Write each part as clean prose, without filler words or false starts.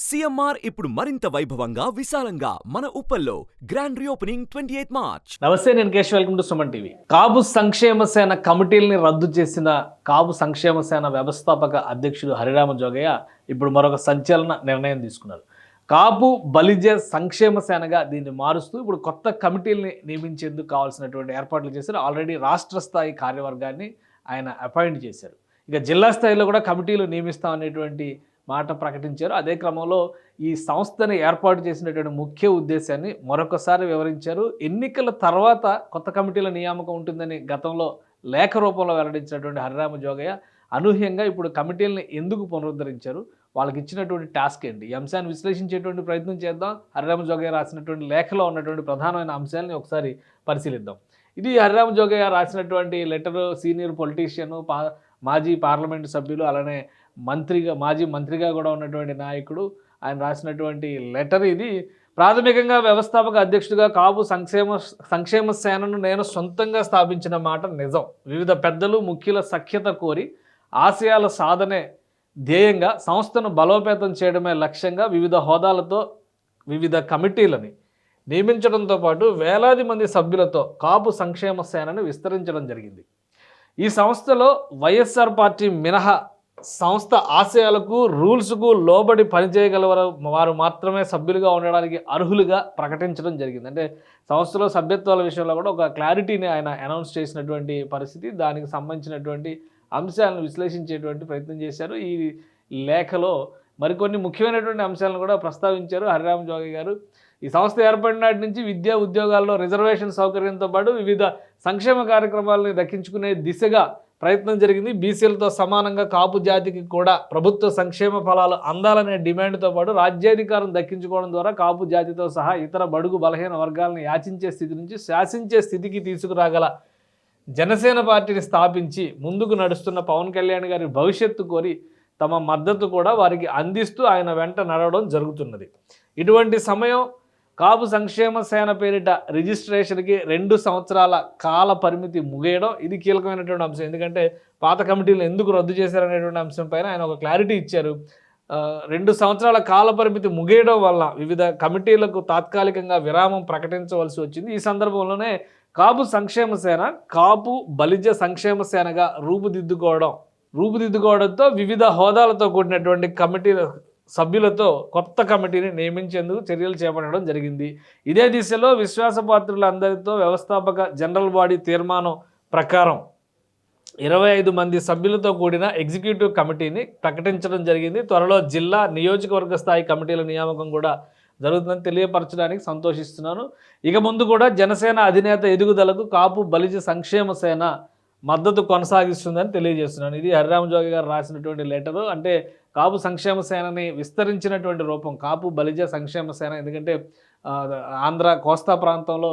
CMR ఇప్పుడు మరింత వైభవంగా విశాలంగా మన ఉప్పల్లో గ్రాండ్ రీఓపెనింగ్ 28 మార్చ్. నమస్తే, నేను Keshav. Welcome to Suman TV. Kapu Sankshema Sena కమిటీల్ని రద్దు చేసిన కాపు సంక్షేమ సేన వ్యవస్థాపక అధ్యక్షుడు హరిరామ జోగయ్య ఇప్పుడు మరొక సంచలన నిర్ణయం తీసుకున్నారు. కాపు బలిజ సంక్షేమ సేనగా దీన్ని మారుస్తూ ఇప్పుడు కొత్త కమిటీల్ని నియమించేందుకు కావాల్సినటువంటి ఏర్పాట్లు చేశారు. ఆల్రెడీ రాష్ట్ర స్థాయి కార్యవర్గాన్ని ఆయన అపాయింట్ చేశారు. ఇక జిల్లా స్థాయిలో కూడా కమిటీలు నియమిస్తామనేటువంటి మాట ప్రకటించారు. అదే క్రమంలో ఈ సంస్థని ఏర్పాటు చేసినటువంటి ముఖ్య ఉద్దేశాన్ని మరొకసారి వివరించారు. ఎన్నికల తర్వాత కొత్త కమిటీల నియామకం ఉంటుందని గతంలో లేఖ రూపంలో వెల్లడించినటువంటి హరిరామ జోగయ్య అనూహ్యంగా ఇప్పుడు కమిటీలను ఎందుకు పునరుద్ధరించారు, వాళ్ళకి ఇచ్చినటువంటి టాస్క్ ఏంటి, ఈ అంశాన్ని విశ్లేషించేటువంటి ప్రయత్నం చేద్దాం. హరిరామ జోగయ్య రాసినటువంటి లేఖలో ఉన్నటువంటి ప్రధానమైన అంశాలని ఒకసారి పరిశీలిద్దాం. ఇది హరిరామ జోగయ్య రాసినటువంటి లెటరు. సీనియర్ పొలిటీషియన్, మాజీ పార్లమెంటు సభ్యులు, అలానే మాజీ మంత్రిగా కూడా ఉన్నటువంటి నాయకుడు, ఆయన రాసినటువంటి లెటర్ ఇది. ప్రాథమికంగా వ్యవస్థాపక అధ్యక్షుడిగా కాపు సంక్షేమ సేనను నేను సొంతంగా స్థాపించిన మాట నిజం. వివిధ పెద్దలు ముఖ్యుల సఖ్యత కోరి ఆశయాల సాధనే ధ్యేయంగా సంస్థను బలోపేతం చేయడమే లక్ష్యంగా వివిధ హోదాలతో వివిధ కమిటీలని నియమించడంతో పాటు వేలాది మంది సభ్యులతో కాపు సంక్షేమ సేనను విస్తరించడం జరిగింది. ఈ సంస్థలో వైఎస్ఆర్ పార్టీ మినహా సంస్థ ఆశయాలకు, రూల్స్కు లోబడి పనిచేయగల వారు మాత్రమే సభ్యులుగా ఉండడానికి అర్హులుగా ప్రకటించడం జరిగింది. అంటే సంస్థలో సభ్యత్వాల విషయంలో కూడా ఒక క్లారిటీని ఆయన అనౌన్స్ చేసినటువంటి పరిస్థితి. దానికి సంబంధించినటువంటి అంశాలను విశ్లేషించేటువంటి ప్రయత్నం చేశారు. ఈ లేఖలో మరికొన్ని ముఖ్యమైనటువంటి అంశాలను కూడా ప్రస్తావించారు హరిరామ జోగయ్య గారు. ఈ సంస్థ ఏర్పడినాటి నుంచి విద్యా ఉద్యోగాల్లో రిజర్వేషన్ సౌకర్యంతో పాటు వివిధ సంక్షేమ కార్యక్రమాలను దక్కించుకునే దిశగా ప్రయత్నం జరిగింది. బీసీలతో సమానంగా కాపు జాతికి కూడా ప్రభుత్వ సంక్షేమ ఫలాలు అందాలనే డిమాండ్తో పాటు రాజ్యాధికారం దక్కించుకోవడం ద్వారా కాపు జాతితో సహా ఇతర బడుగు బలహీన వర్గాలను యాచించే స్థితి నుంచి శాసించే స్థితికి తీసుకురాగల జనసేన పార్టీని స్థాపించి ముందుకు నడుస్తున్న పవన్ కళ్యాణ్ గారి భవిష్యత్తు కోరి తమ మద్దతు కూడా వారికి అందిస్తూ ఆయన వెంట నడవడం జరుగుతున్నది. ఇటువంటి సమయం కాపు సంక్షేమ సేన పేరిట రిజిస్ట్రేషన్కి 2 సంవత్సరాల కాల పరిమితి ముగియడం, ఇది కీలకమైనటువంటి అంశం. ఎందుకంటే పాత కమిటీలు ఎందుకు రద్దు చేశారనేటువంటి అంశం పైన ఆయన ఒక క్లారిటీ ఇచ్చారు. 2 సంవత్సరాల కాల పరిమితి ముగియడం వల్ల వివిధ కమిటీలకు తాత్కాలికంగా విరామం ప్రకటించవలసి వచ్చింది. ఈ సందర్భంలోనే కాపు సంక్షేమ సేన కాపు బలిజ సంక్షేమ సేనగా రూపుదిద్దుకోవడంతో వివిధ హోదాలతో కూడినటువంటి కమిటీల సభ్యులతో కొత్త కమిటీని నియమించేందుకు చర్యలు చేపట్టడం జరిగింది. ఇదే దిశలో విశ్వాసపాత్రులందరితో వ్యవస్థాపక జనరల్ బాడీ తీర్మానం ప్రకారం 25 మంది సభ్యులతో కూడిన ఎగ్జిక్యూటివ్ కమిటీని ప్రకటించడం జరిగింది. త్వరలో జిల్లా, నియోజకవర్గ స్థాయి కమిటీల నియామకం కూడా జరుగుతుందని తెలియపరచడానికి సంతోషిస్తున్నాను. ఇక ముందు కూడా జనసేన అధినేత ఎదుగుదలకు కాపు బలిజ సంక్షేమ సేన మద్దతు కొనసాగిస్తుందని తెలియజేస్తున్నాను. ఇది హరిరామ జోగయ్య గారు రాసినటువంటి లెటరు. అంటే కాపు సంక్షేమ సేనని విస్తరించినటువంటి రూపం కాపు బలిజ సంక్షేమ సేన. ఎందుకంటే ఆంధ్ర కోస్తా ప్రాంతంలో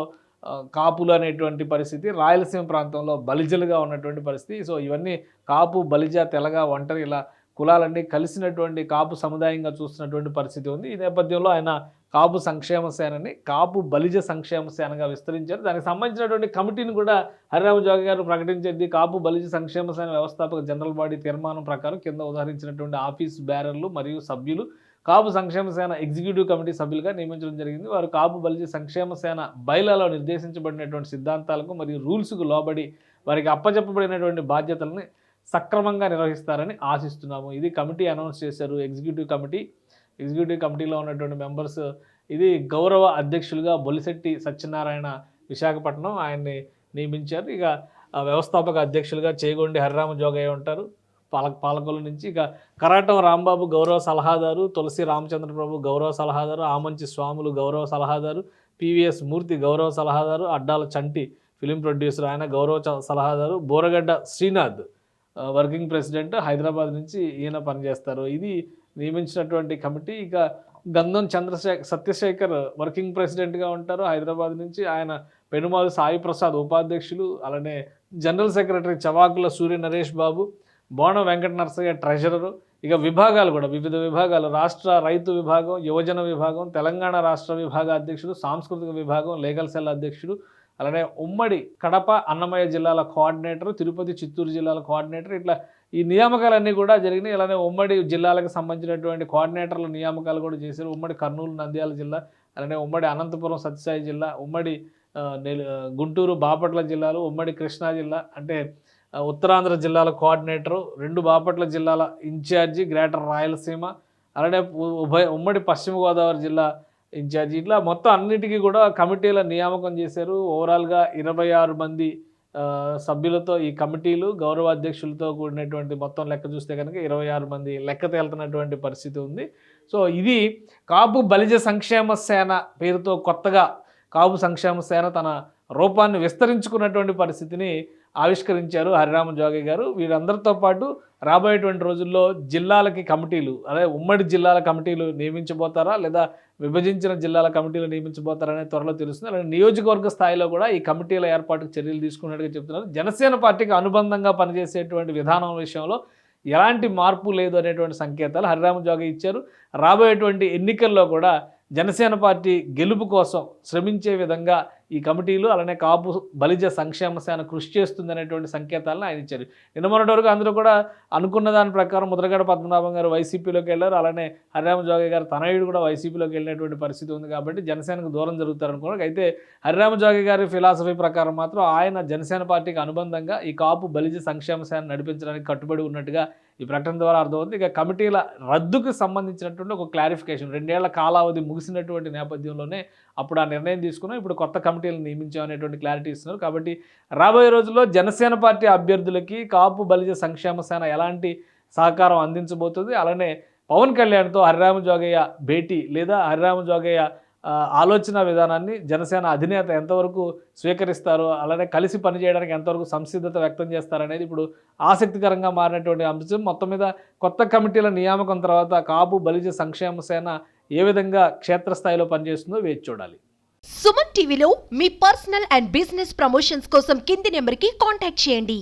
కాపులు అనేటువంటి పరిస్థితి, రాయలసీమ ప్రాంతంలో బలిజలుగా ఉన్నటువంటి పరిస్థితి. సో ఇవన్నీ కాపు, బలిజ, తెలగ, ఒంటరి ఇలా కులాలన్నీ కలిసినటువంటి కాపు సముదాయంగా చూస్తున్నటువంటి పరిస్థితి ఉంది. ఈ నేపథ్యంలో ఆయన కాపు సంక్షేమ సేనని కాపు బలిజ సంక్షేమ సేనగా విస్తరించారు. దానికి సంబంధించినటువంటి కమిటీని కూడా హరిరామ జోగయ్య గారు ప్రకటించేది. కాపు బలిజ సంక్షేమ సేన వ్యవస్థాపక జనరల్ బాడీ తీర్మానం ప్రకారం కింద ఉదహరించినటువంటి ఆఫీస్ బేరర్లు మరియు సభ్యులు కాపు సంక్షేమ సేన ఎగ్జిక్యూటివ్ కమిటీ సభ్యులుగా నియమించడం జరిగింది. వారు కాపు బలిజ సంక్షేమ సేన బైలాలో నిర్దేశించబడినటువంటి సిద్ధాంతాలకు మరియు రూల్స్కు లోబడి వారికి అప్పచెప్పబడినటువంటి బాధ్యతలని సక్రమంగా నిర్వహిస్తారని ఆశిస్తున్నాము. ఇది కమిటీ అనౌన్స్ చేశారు. ఎగ్జిక్యూటివ్ కమిటీలో ఉన్నటువంటి మెంబర్స్. ఇది గౌరవ అధ్యక్షులుగా బొలిశెట్టి సత్యనారాయణ విశాఖపట్నం, ఆయన్ని నియమించారు. ఇక వ్యవస్థాపక అధ్యక్షులుగా చేగొండి హరిరామ జోగయ్య ఉంటారు పాలకొల్లు నుంచి. ఇక కరాటం రాంబాబు గౌరవ సలహాదారు, తులసి రామచంద్రప్రభు గౌరవ సలహాదారు, ఆమంచి స్వాములు గౌరవ సలహాదారు, పివిఎస్ మూర్తి గౌరవ సలహాదారు, అడ్డాల చంటి ఫిలిం ప్రొడ్యూసర్ ఆయన గౌరవ సలహాదారు, బోరగడ్డ శ్రీనాథ్ వర్కింగ్ ప్రెసిడెంట్ హైదరాబాద్ నుంచి ఈయన పనిచేస్తారు. ఇది నియమించినటువంటి కమిటీ. ఇక గంధం సత్యశేఖర్ వర్కింగ్ ప్రెసిడెంట్గా ఉంటారు హైదరాబాద్ నుంచి. ఆయన పెనుమాలు సాయి ప్రసాద్ ఉపాధ్యక్షులు, అలానే జనరల్ సెక్రటరీ చవాకుల సూర్య నరేష్ బాబు, బోనం వెంకట నరసయ్య ట్రెజరరు. ఇక విభాగాలు కూడా వివిధ విభాగాలు: రాష్ట్ర రైతు విభాగం, యువజన విభాగం, తెలంగాణ రాష్ట్ర విభాగ అధ్యక్షుడు, సాంస్కృతిక విభాగం, లీగల్ సెల్ అధ్యక్షుడు, అలానే ఉమ్మడి కడప, అన్నమయ్య జిల్లాల కోఆర్డినేటర్, తిరుపతి, చిత్తూరు జిల్లాల కోఆర్డినేటర్, ఇట్లా ఈ నియామకాలన్నీ కూడా జరిగినాయి. ఇలానే ఉమ్మడి జిల్లాలకు సంబంధించినటువంటి కోఆర్డినేటర్ల నియామకాలు కూడా చేశారు. ఉమ్మడి కర్నూలు నంద్యాల జిల్లా, అలానే ఉమ్మడి అనంతపురం సత్యసాయి జిల్లా, ఉమ్మడి గుంటూరు బాపట్ల జిల్లాలు, ఉమ్మడి కృష్ణా జిల్లా, అంటే ఉత్తరాంధ్ర జిల్లాల కోఆర్డినేటరు, 2 బాపట్ల జిల్లాల ఇన్ఛార్జి గ్రేటర్ రాయలసీమ, అలానే ఉమ్మడి పశ్చిమ గోదావరి జిల్లా ఇన్ఛార్జి, ఇట్లా మొత్తం అన్నిటికీ కూడా కమిటీల నియామకం చేశారు. ఓవరాల్గా 26 మంది సభ్యులతో ఈ కమిటీలు, గౌరవ అధ్యక్షులతో కూడినటువంటి మొత్తం లెక్క చూస్తే కనుక 26 మంది లెక్క తేలుతున్నటువంటి పరిస్థితి ఉంది. సో ఇది కాపు బలిజ సంక్షేమ సేన పేరుతో కొత్తగా కాపు సంక్షేమ సేన తన రూపాన్ని విస్తరించుకున్నటువంటి పరిస్థితిని ఆవిష్కరించారు హరిరామ జోగయ్య గారు. వీరందరితో పాటు రాబోయేటువంటి రోజుల్లో జిల్లాలకి కమిటీలు, అదే ఉమ్మడి జిల్లాల కమిటీలు నియమించబోతారా లేదా విభజించిన జిల్లాల కమిటీలు నియమించబోతారా అనేది త్వరలో తెలుస్తుంది. అలాగే నియోజకవర్గ స్థాయిలో కూడా ఈ కమిటీల ఏర్పాటుకు చర్యలు తీసుకున్నట్టుగా చెప్తున్నారు. జనసేన పార్టీకి అనుబంధంగా పనిచేసేటువంటి విధానం విషయంలో ఎలాంటి మార్పు లేదు అనేటువంటి సంకేతాలు హరిరామ జోగయ్య ఇచ్చారు. రాబోయేటువంటి ఎన్నికల్లో కూడా జనసేన పార్టీ గెలుపు కోసం శ్రమించే విధంగా ఈ కమిటీలు, అలానే కాపు బలిజ సంక్షేమ సేన కృషి చేస్తుంది అనేటువంటి సంకేతాలను ఆయన ఇచ్చారు. నిన్న మొన్నటి వరకు అందరూ కూడా అనుకున్న దాని ప్రకారం ముద్రగడ పద్మనాభం గారు వైసీపీలోకి వెళ్ళారు, అలానే హరిరామ జోగయ్య గారు తనయుడు కూడా వైసీపీలోకి వెళ్ళినటువంటి పరిస్థితి ఉంది. కాబట్టి జనసేనకు దూరం జరుగుతారనుకున్నారు. అయితే హరిరామ జోగయ్య గారి ఫిలాసఫీ ప్రకారం మాత్రం ఆయన జనసేన పార్టీకి అనుబంధంగా ఈ కాపు బలిజ సంక్షేమ సేన నడిపించడానికి కట్టుబడి ఉన్నట్టుగా ఈ ప్రకటన ద్వారా అర్థమవుతుంది. ఇక కమిటీల రద్దుకు సంబంధించినటువంటి ఒక క్లారిఫికేషన్, 2 ఏళ్ల కాలావధి ముగిసినటువంటి నేపథ్యంలోనే అప్పుడు ఆ నిర్ణయం తీసుకున్నాం, ఇప్పుడు కొత్త కమిటీలను నియమించామనేటువంటి క్లారిటీ ఇస్తున్నారు. కాబట్టి రాబోయే రోజుల్లో జనసేన పార్టీ అభ్యర్థులకి కాపు బలిజ సంక్షేమ సేన ఎలాంటి సహకారం అందించబోతుంది, అలానే పవన్ కళ్యాణ్తో హరిరామ జోగయ్య భేటీ లేదా హరిరామ జోగయ్య ఆలోచన విధానాన్ని జనసేన అధినేత ఎంతవరకు స్వీకరిస్తారో, అలానే కలిసి పనిచేయడానికి ఎంతవరకు సంసిద్ధత వ్యక్తం చేస్తారనేది ఇప్పుడు ఆసక్తికరంగా మారినటువంటి అంశం. మొత్తం మీద కొత్త కమిటీల నియామకం తర్వాత కాపు బలిజ సంక్షేమ సేన ఏ విధంగా క్షేత్రస్థాయిలో పనిచేస్తుందో వేచి చూడాలి. సుమన్ టీవీలో మీ పర్సనల్ అండ్ బిజినెస్ ప్రమోషన్స్ కోసం కింది నెంబర్కి కాంటాక్ట్ చేయండి.